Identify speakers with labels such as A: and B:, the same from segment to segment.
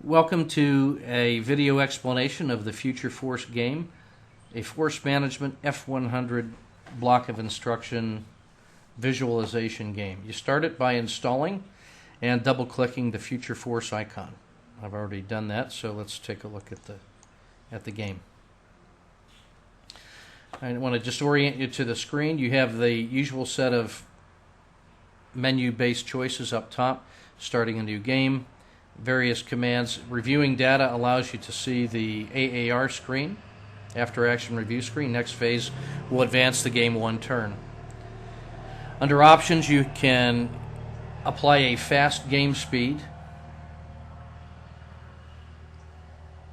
A: Welcome to a video explanation of the Future Force game, a force management F100 block of instruction visualization game. You start it by installing and double-clicking the Future Force icon. I've already done that, so let's take a look at the game. I want to just orient you to the screen. You have the usual set of menu-based choices up top, starting a new game, various commands. Reviewing data allows you to see the AAR screen, after action review screen. Next phase will advance the game one turn. Under options, you can apply a fast game speed,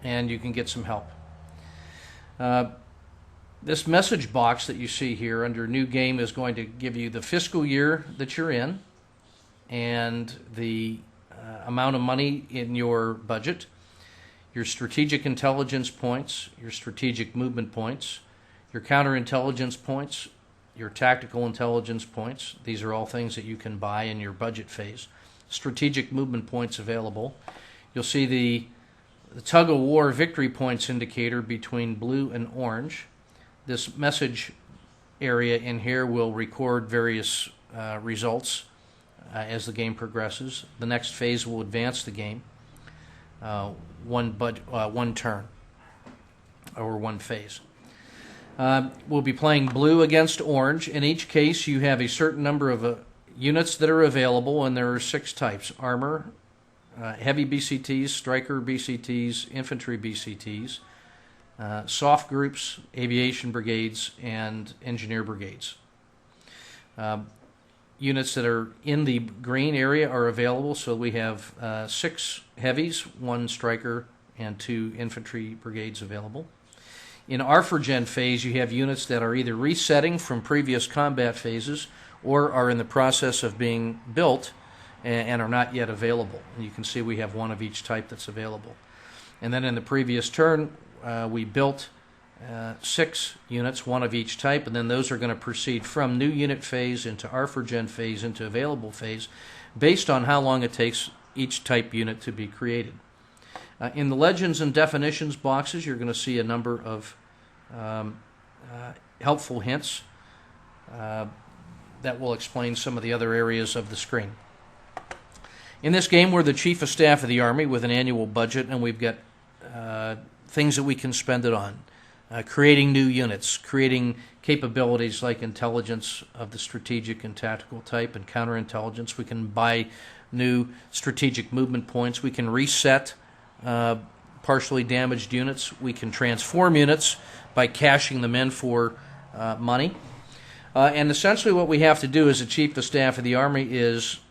A: and you can get some help. This message box that you see here under New Game is going to give you the fiscal year that you're in and the amount of money in your budget, your strategic intelligence points, your strategic movement points, your counterintelligence points, your tactical intelligence points. These are all things that you can buy in your budget phase. Strategic movement points available. You'll see the tug-of-war victory points indicator between blue and orange. This message area in here will record various results as the game progresses. The next phase will advance the game one turn or one phase. We'll be playing blue against orange. In each case, you have a certain number of units that are available, and there are 6 types: armor, heavy BCTs, striker BCTs, infantry BCTs, soft groups, aviation brigades, and engineer brigades. Units that are in the green area are available, so we have 6 heavies, 1 striker, and 2 infantry brigades available. In ARFRGen phase, you have units that are either resetting from previous combat phases or are in the process of being built and are not yet available. And you can see we have 1 of each type that's available. And then in the previous turn, we built 6 units, 1 of each type, and then those are going to proceed from new unit phase into ARFRGen phase into available phase based on how long it takes each type unit to be created. In the legends and definitions boxes, you're going to see a number of helpful hints that will explain some of the other areas of the screen. In this game, we're the Chief of Staff of the Army with an annual budget, and we've got things that we can spend it on. Creating new units, creating capabilities like intelligence of the strategic and tactical type and counterintelligence. We can buy new strategic movement points. We can reset partially damaged units. We can transform units by cashing them in for money. And essentially what we have to do as a Chief of Staff of the Army is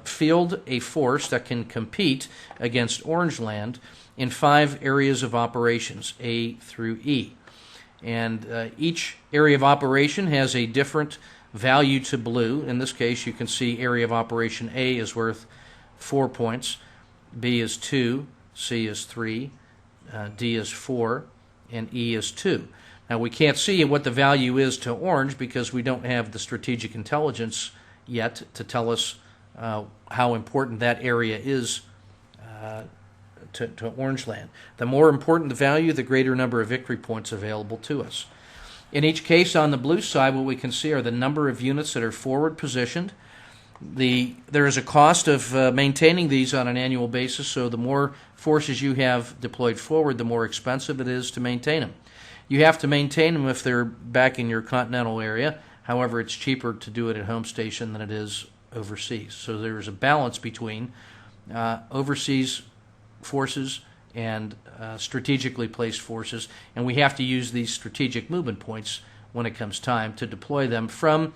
A: field a force that can compete against Orange Land in 5 areas of operations, A through E. And each area of operation has a different value to blue. In this case, you can see area of operation A is worth 4 points, B is 2, C is 3, D is 4, and E is 2. Now, we can't see what the value is to orange because we don't have the strategic intelligence yet to tell us how important that area is to Orange Land. The more important the value, the greater number of victory points available to us. In each case, on the blue side, what we can see are the number of units that are forward positioned. There is a cost of maintaining these on an annual basis, so the more forces you have deployed forward, the more expensive it is to maintain them. You have to maintain them if they're back in your continental area. However, it's cheaper to do it at home station than it is overseas. So there's a balance between overseas forces and strategically placed forces, and we have to use these strategic movement points when it comes time to deploy them from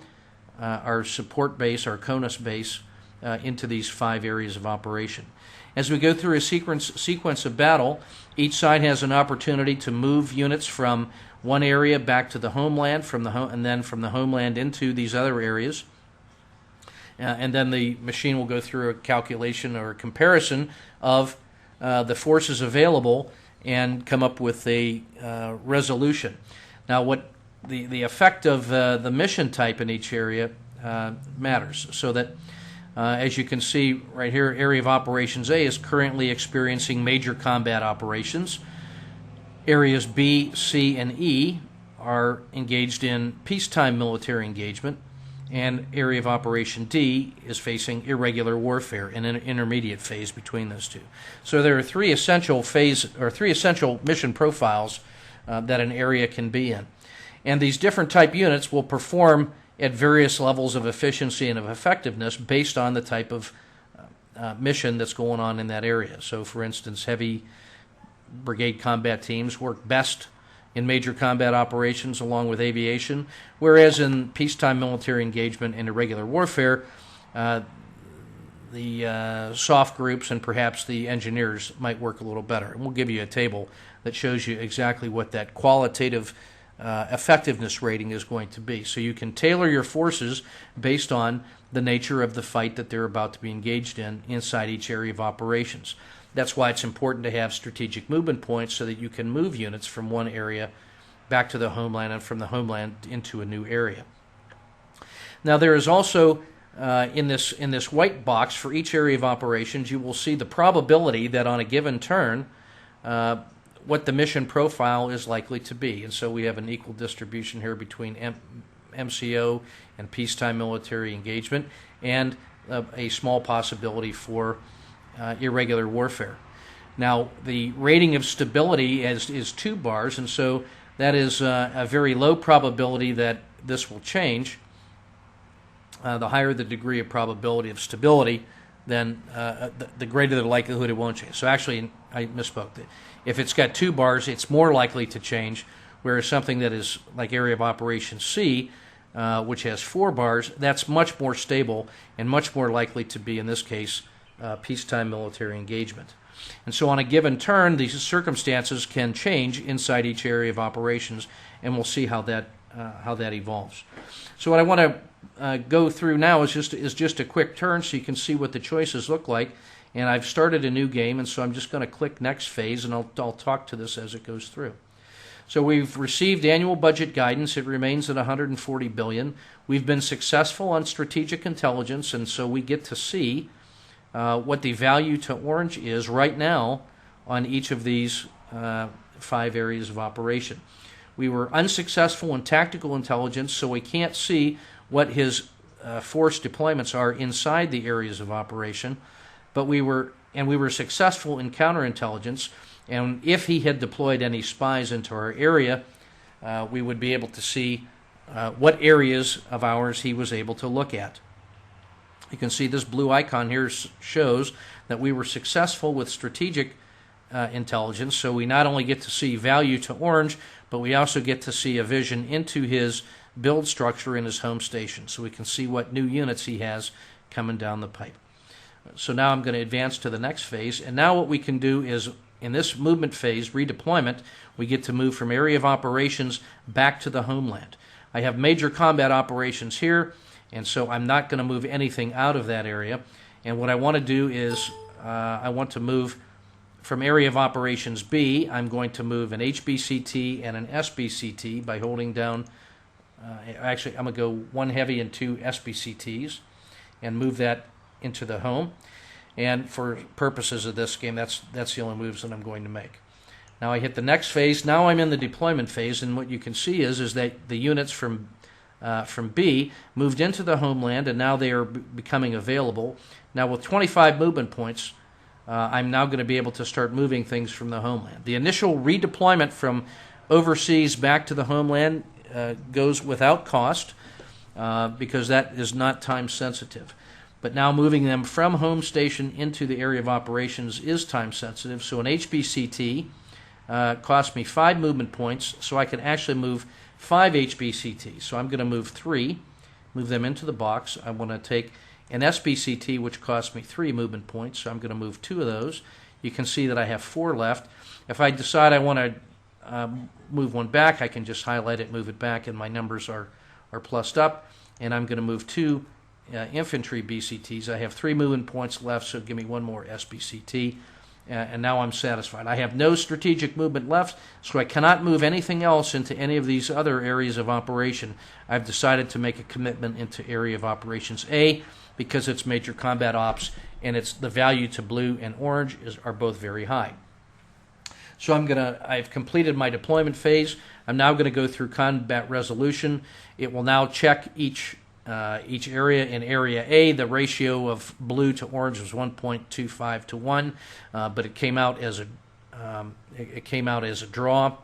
A: our support base, our CONUS base, into these 5 areas of operation. As we go through a sequence of battle, each side has an opportunity to move units from one area back to the homeland, and then from the homeland into these other areas. And then the machine will go through a calculation or a comparison of the forces available and come up with a resolution. Now, what the effect of the mission type in each area matters, so that As you can see right here, Area of Operations A is currently experiencing major combat operations. Areas B, C, and E are engaged in peacetime military engagement, and Area of Operation D is facing irregular warfare in an intermediate phase between those two. So there are three essential mission profiles that an area can be in. And these different type units will perform at various levels of efficiency and of effectiveness based on the type of mission that's going on in that area. So for instance, heavy brigade combat teams work best in major combat operations along with aviation, whereas in peacetime military engagement and irregular warfare, the soft groups and perhaps the engineers might work a little better. And we'll give you a table that shows you exactly what that qualitative effectiveness rating is going to be. So you can tailor your forces based on the nature of the fight that they're about to be engaged in inside each area of operations. That's why it's important to have strategic movement points so that you can move units from one area back to the homeland and from the homeland into a new area. Now there is also in this white box for each area of operations, you will see the probability that on a given turn what the mission profile is likely to be. And so we have an equal distribution here between MCO and peacetime military engagement, and a small possibility for irregular warfare. Now, the rating of stability is 2 bars, and so that is a very low probability that this will change. The higher the degree of probability of stability, then the greater the likelihood it won't change. So actually, I misspoke. If it's got 2 bars, it's more likely to change, whereas something that is like Area of Operations C, which has 4 bars, that's much more stable and much more likely to be, in this case, peacetime military engagement. And so on a given turn, these circumstances can change inside each area of operations, and we'll see how that evolves. So what I want to go through now is just a quick turn so you can see what the choices look like. And I've started a new game, and so I'm just going to click Next Phase, and I'll talk to this as it goes through. So we've received annual budget guidance. It remains at $140 billion. We've been successful on strategic intelligence, and so we get to see what the value to orange is right now on each of these 5 areas of operation. We were unsuccessful in tactical intelligence, so we can't see what his force deployments are inside the areas of operation, but we were successful in counterintelligence, and if he had deployed any spies into our area, we would be able to see what areas of ours he was able to look at. You can see this blue icon here shows that we were successful with strategic intelligence, so we not only get to see value to orange, but we also get to see a vision into his build structure in his home station, so we can see what new units he has coming down the pipe. So now I'm going to advance to the next phase, and now what we can do is, in this movement phase, redeployment, we get to move from area of operations back to the homeland. I have major combat operations here, and so I'm not going to move anything out of that area. And what I want to do is I want to move from area of operations B. I'm going to move an HBCT and an SBCT by holding down, actually I'm going to go 1 heavy and 2 SBCTs and move that into the home. And for purposes of this game, that's the only moves that I'm going to make. Now I hit the next phase. Now I'm in the deployment phase, and what you can see is that the units from B moved into the homeland, and now they are becoming available. Now with 25 movement points, I'm now going to be able to start moving things from the homeland. The initial redeployment from overseas back to the homeland goes without cost because that is not time sensitive. But now moving them from home station into the area of operations is time sensitive. So an HBCT cost me 5 movement points, so I can actually move 5 HBCTs. So I'm going to move 3, move them into the box. I want to take an SBCT, which cost me 3 movement points, so I'm going to move 2 of those. You can see that I have 4 left. If I decide I want to move one back, I can just highlight it, move it back, and my numbers are plussed up. And I'm going to move 2 infantry BCTs. I have 3 movement points left, so give me 1 more SBCT. and now I'm satisfied. I have no strategic movement left, so I cannot move anything else into any of these other areas of operation. I've decided to make a commitment into area of operations A because it's major combat ops, and it's the value to blue and orange are both very high. So I've completed my deployment phase. I'm now going to go through combat resolution. It will now check each area. In Area A, the ratio of blue to orange was 1.25 to 1, but it came out as a draw,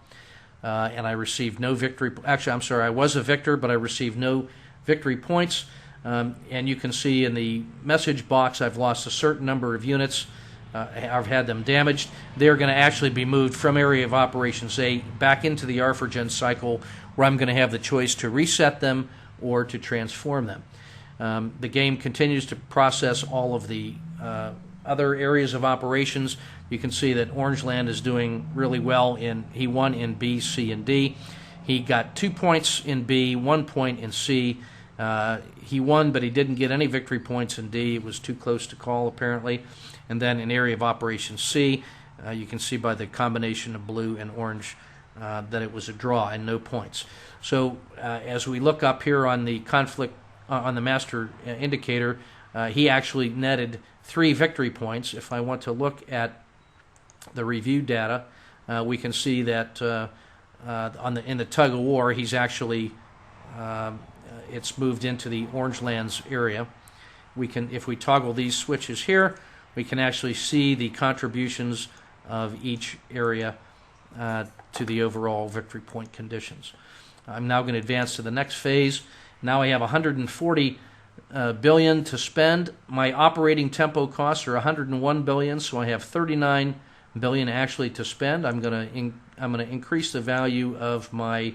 A: and I received no victory. Actually, I'm sorry, I was a victor, but I received no victory points. And you can see in the message box, I've lost a certain number of units. I've had them damaged. They're going to actually be moved from area of operations A back into the ARFRGen cycle, where I'm going to have the choice to reset them or to transform them. The game continues to process all of the other areas of operations. You can see that Orangeland is doing really well. He won in B, C, and D. He got 2 points in B, 1 point in C. He won, but he didn't get any victory points in D. It was too close to call, apparently. And then in area of operations C, you can see by the combination of blue and orange that it was a draw and no points. So as we look up here on the conflict, on the master indicator, he actually netted 3 victory points. If I want to look at the review data, we can see that in the tug of war, he's actually it's moved into the Orangelands area. If we toggle these switches here, we can actually see the contributions of each area to the overall victory point conditions. I'm now going to advance to the next phase. Now I have 140 billion to spend. My operating tempo costs are 101 billion, so I have 39 billion actually to spend. I'm going to increase the value of my.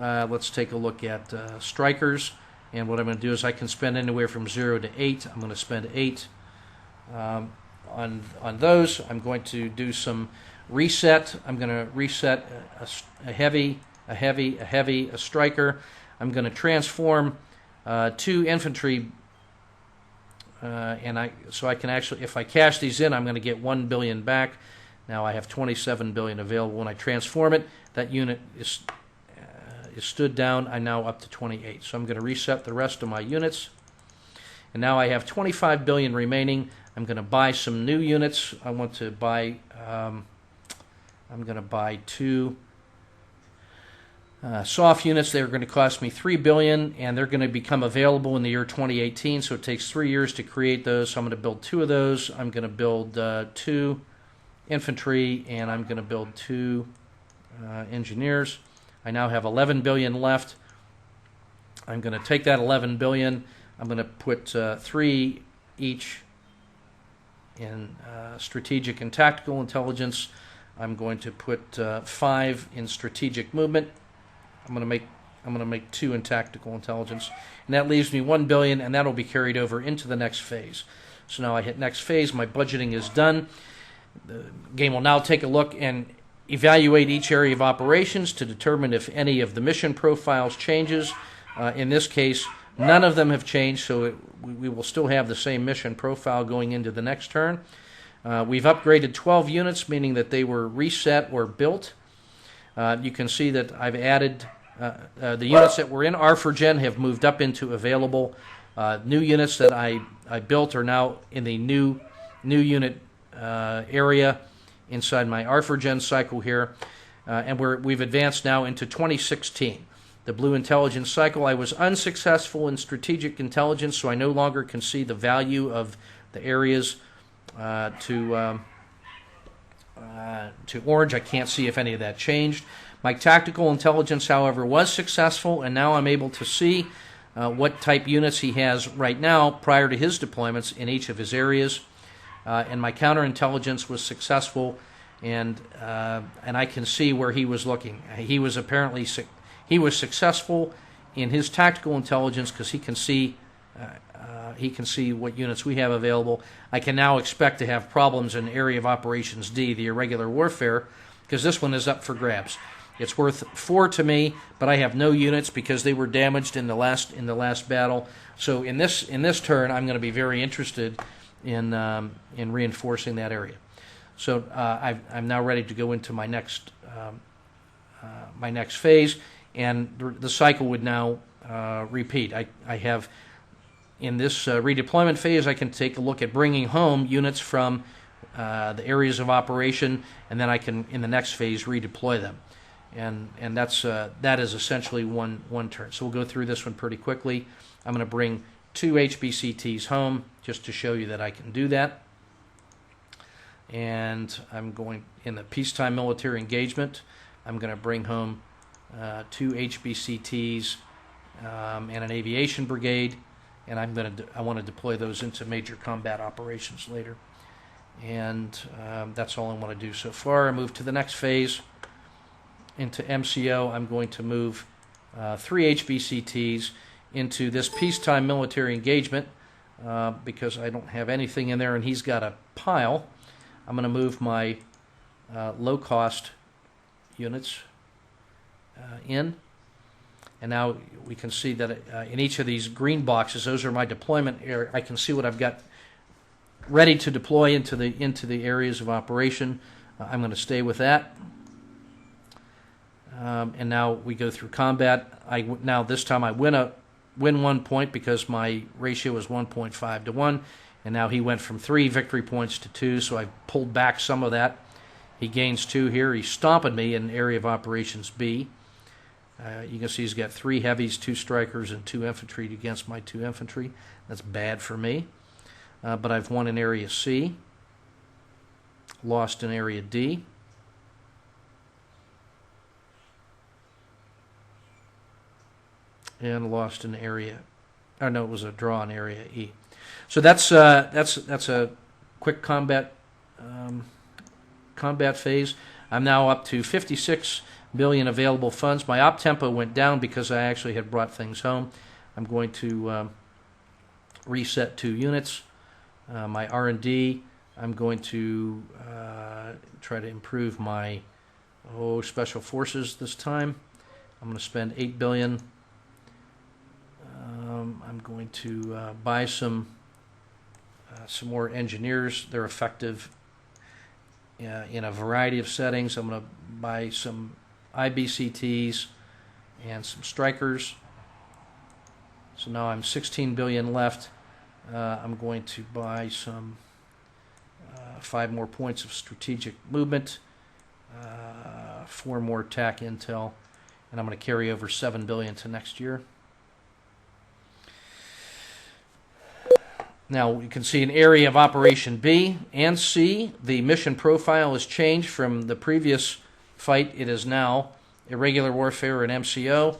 A: Let's take a look at strikers. And what I'm going to do is I can spend anywhere from 0 to 8. I'm going to spend 8 on those. I'm going to do some reset. I'm going to reset a heavy, a striker. I'm going to transform 2 infantry, so I can actually, if I cash these in, I'm going to get 1 billion back. Now I have 27 billion available. When I transform it, that unit is stood down. I'm now up to 28. So I'm going to reset the rest of my units. And now I have 25 billion remaining. I'm going to buy some new units. I want to buy, I'm going to buy 2 soft units. They're going to cost me 3 billion, and they're going to become available in the year 2018. So it takes 3 years to create those. So I'm going to build 2 of those. I'm going to build 2 infantry, and I'm going to build 2 engineers. I now have 11 billion left. I'm going to take that 11 billion. I'm going to put 3 each in strategic and tactical intelligence. I'm going to put 5 in strategic movement. I'm going to make 2 in tactical intelligence, and that leaves me 1 billion, and that'll be carried over into the next phase. So now I hit next phase. My budgeting is done. The game will now take a look and evaluate each area of operations to determine if any of the mission profiles changes. In this case, none of them have changed, so we will still have the same mission profile going into the next turn. We've upgraded 12 units, meaning that they were reset or built. You can see that I've added the units that were in ARFRGen have moved up into available. New units that I built are now in the new unit area inside my ARFRGen cycle here, and we've advanced now into 2016. The blue intelligence cycle. I was unsuccessful in strategic intelligence, so I no longer can see the value of the areas to orange. I can't see if any of that changed. My tactical intelligence, however, was successful, and now I'm able to see what type units he has right now prior to his deployments in each of his areas. And my counterintelligence was successful, and I can see where he was looking. He was successful in his tactical intelligence because he can see what units we have available. I can now expect to have problems in area of operations D, the irregular warfare, because this one is up for grabs. It's worth 4 to me, but I have no units because they were damaged in the last battle. So in this turn, I'm going to be very interested in reinforcing that area. So I'm now ready to go into my next phase, and the cycle would now repeat. I have in this redeployment phase, I can take a look at bringing home units from the areas of operation, and then I can, in the next phase, redeploy them. And that is essentially one turn. So we'll go through this one pretty quickly. I'm going to bring 2 HBCTs home just to show you that I can do that. And I'm going, in the peacetime military engagement, I'm going to bring home 2 HBCTs and an aviation brigade, and I want to deploy those into major combat operations later. And that's all I want to do so far. I move to the next phase. Into MCO, I'm going to move 3 HBCTs into this peacetime military engagement because I don't have anything in there, and he's got a pile. I'm going to move my low-cost units in. And now we can see that in each of these green boxes, those are my deployment area. I can see what I've got ready to deploy into the areas of operation. I'm going to stay with that. And now we go through combat. Now this time I win 1 point because my ratio is 1.5 to 1. And now he went from 3 victory points to 2, so I pulled back some of that. He gains 2 here. He's stomping me in area of operations B. You can see he's got 3 heavies, 2 strikers, and 2 infantry against my 2 infantry. That's bad for me. But I've won in area C, lost in area D. And lost in area, oh no, it was a draw in area E. So that's a quick combat phase. I'm now up to 56 billion available funds. My op tempo went down because I actually had brought things home. I'm going to reset 2 units. My R&D, I'm going to try to improve my special forces this time. I'm going to spend 8 billion. I'm going to buy some more engineers. They're effective in a variety of settings. I'm going to buy some IBCTs and some strikers. So now I'm 16 billion left. I'm going to buy some 5 more points of strategic movement, 4 more TAC intel, and I'm going to carry over 7 billion to next year. Now you can see an area of operation B and C. The mission profile has changed from the previous fight. It is now irregular warfare and MCO.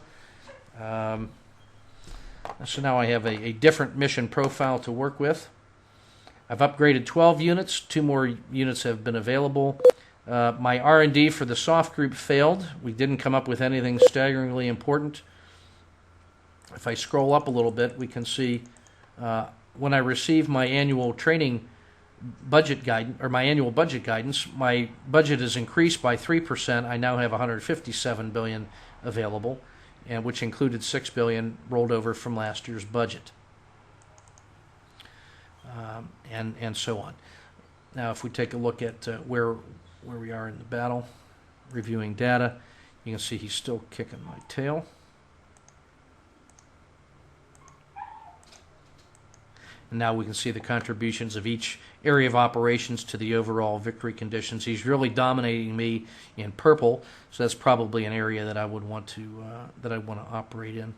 A: So now I have a different mission profile to work with. I've upgraded 12 units. 2 more units have been available. My R&D for the soft group failed. We didn't come up with anything staggeringly important. If I scroll up a little bit, we can see when I receive my annual training budget guidance, or my annual budget guidance, my budget is increased by 3%. I now have 157 billion available, and which included 6 billion rolled over from last year's budget, and so on. Now, if we take a look at where we are in the battle, reviewing data, you can see he's still kicking my tail. And now we can see the contributions of each area of operations to the overall victory conditions. He's really dominating me in purple, so that's probably an area that I would want to operate in.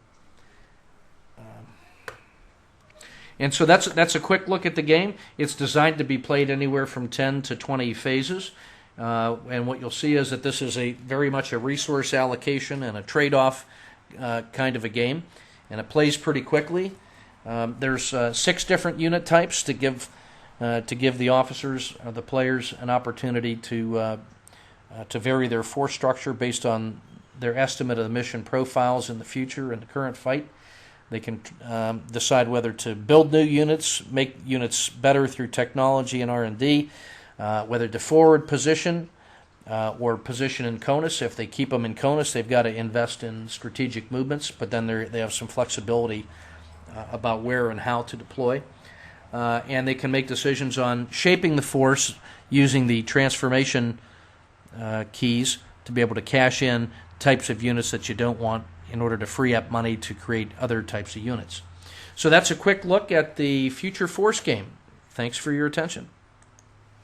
A: And so that's a quick look at the game. It's designed to be played anywhere from 10 to 20 phases. And what you'll see is that this is very much a resource allocation and a trade-off kind of a game, and it plays pretty quickly. There's 6 different unit types to give the officers, the players, an opportunity to vary their force structure based on their estimate of the mission profiles in the future and the current fight. They can decide whether to build new units, make units better through technology and R&D, whether to forward position or position in CONUS. If they keep them in CONUS, they've got to invest in strategic movements, but then they have some flexibility about where and how to deploy. and they can make decisions on shaping the force using the transformation keys to be able to cash in types of units that you don't want in order to free up money to create other types of units. So that's a quick look at the future force game. Thanks for your attention.